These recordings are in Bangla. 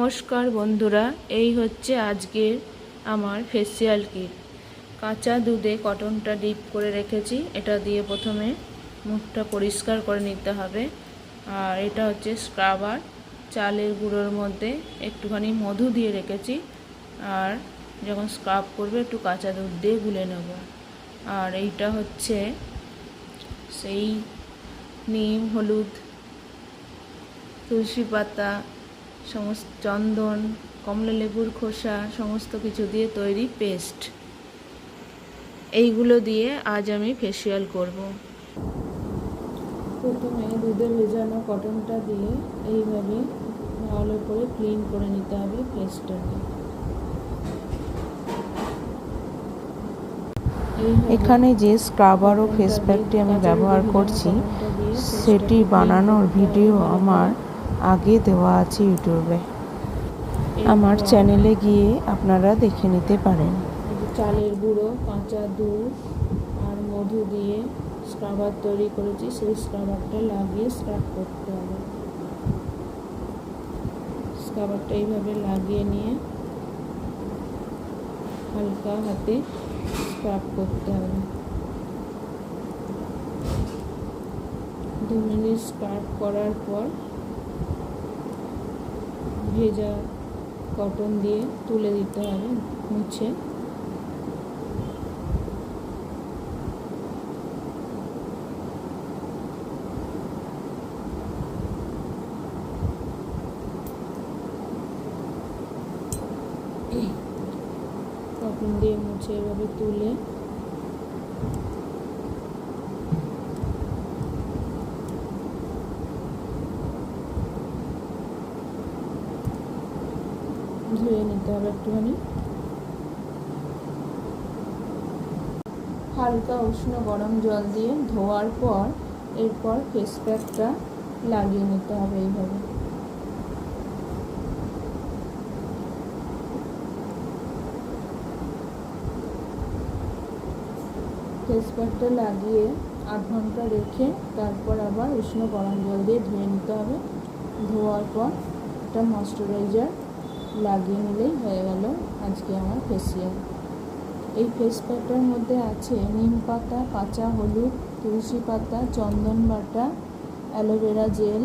নমস্কার বন্ধুরা, এই হচ্ছে আজকের আমার ফেসিয়াল কিট। কাঁচা দুধে কটনটা ডিপ করে রেখেছি। এটা দিয়ে প্রথমে মুখটা পরিষ্কার করে নিতে হবে। আর এটা হচ্ছে স্ক্রাবার, চালের গুঁড়োর মধ্যে একটুখানি মধু দিয়ে রেখেছি। আর যখন স্ক্রাব করবে একটু কাঁচা দুধ দিয়ে গুলে নেব। আর এইটা হচ্ছে সেই নিম, হলুদ, তুলসী পাতা, সমস্ত চন্দন, কমলা লেবুর খোসা সমস্ত কিছু দিয়ে তৈরি পেস্ট। এইগুলো দিয়ে আজ আমি ফেসিয়াল করব। প্রথমে দুধে ভেজানো কটনটা দিয়ে এইভাবে ভালো করে ক্লিন করে নিতে হবে ফেসটাকে। এখানে যে স্ক্রাবার ও ফেস প্যাকটি আমি ব্যবহার করছি সেটি বানানোর ভিডিও আমার আগে দেওয়া আছে ইউটিউবে। আমার চ্যানেলে গিয়ে আপনারা দেখে নিতে পারেন। চালের গুঁড়ো, কাঁচা দুধ আর মধু দিয়ে স্ক্রাবার তৈরি করেছি। সেই স্ক্রাবারটা লাগিয়ে স্ক্রাব করতে হবে। স্ক্রাবারটা এইভাবে লাগিয়ে নিয়ে হালকা হাতে স্ক্রাব করতে হবে। 2 মিনিট স্ক্রাব করার পর ভেজা কটন দিয়ে তুলে দিতে হবে মুছে। কটন দিয়ে মুছে এভাবে তুলে ধুয়ে নিতে হবে একটুখানি। হালকা উষ্ণ গরম জল দিয়ে ধোয়ার পর এরপর ফেস প্যাকটা লাগিয়ে নিতে হবে এইভাবে। ফেস প্যাকটা লাগিয়ে 8 ঘন্টা রেখে তারপর আবার উষ্ণ গরম জল দিয়ে ধুয়ে নিতে হবে। ধোয়ার পর একটা ময়শ্চারাইজার লাগিয়ে নিলেই হয়ে গেল আজকে আমার ফেসিয়াল। এই ফেস প্যাকটার মধ্যে আছে নিম পাতা, কাঁচা হলুদ, তুলসী পাতা, চন্দন বাটা, অ্যালোভেরা জেল,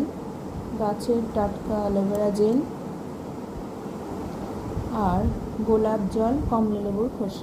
গাছের টাটকা অ্যালোভেরা জেল আর গোলাপ জল, কমলা লেবুর খোসা।